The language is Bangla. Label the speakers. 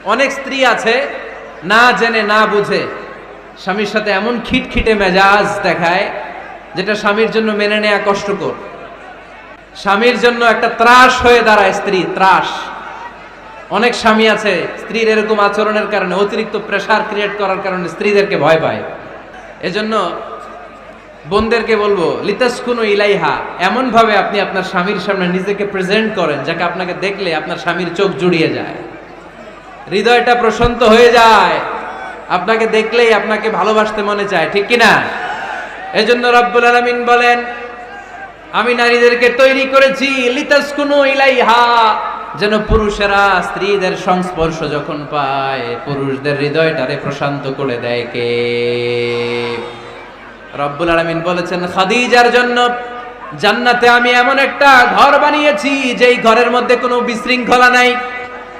Speaker 1: অনেক স্ত্রী আছে না জেনে না বুঝে স্বামীর সাথে এমন খিটখিটে মেজাজ দেখায় যেটা স্বামীর জন্য মেনে নেওয়া কষ্টকর। স্বামীর জন্য একটা ত্রাস হয়ে দাঁড়ায় স্ত্রী, ত্রাস। অনেক স্বামী আছে স্ত্রীর এরকম আচরণের কারণে, অতিরিক্ত প্রেসার ক্রিয়েট করার কারণে স্ত্রীদেরকে ভয় পায়। এজন্য বোনদেরকে বলবো, লিতাসকুনু ইলাইহা, এমন ভাবে আপনি আপনার স্বামীর সামনে নিজেকে প্রেজেন্ট করেন যাকে আপনাকে দেখলে আপনার স্বামীর চোখ জুড়িয়ে যায়, হৃদয়টা প্রশান্ত হয়ে যায়, আপনাকে দেখলেই আপনাকে ভালোবাসতে মনে চায়, ঠিক কিনা? এজন্য রব্বুল আলামিন বলেন, আমি নারীদেরকে তৈরি করেছি লিতাসকুনু ইলাইহা, যেন পুরুষেরা স্ত্রীদের সংস্পর্শ যখন পায় পুরুষদের হৃদয়টারে প্রশান্ত করে দেয় কে? রব্বুল আলামিন বলেছেন খাদিজার জন্য জান্নাতে আমি এমন একটা ঘর বানিয়েছি যেই ঘরের মধ্যে কোনো বিশৃঙ্খলা নাই,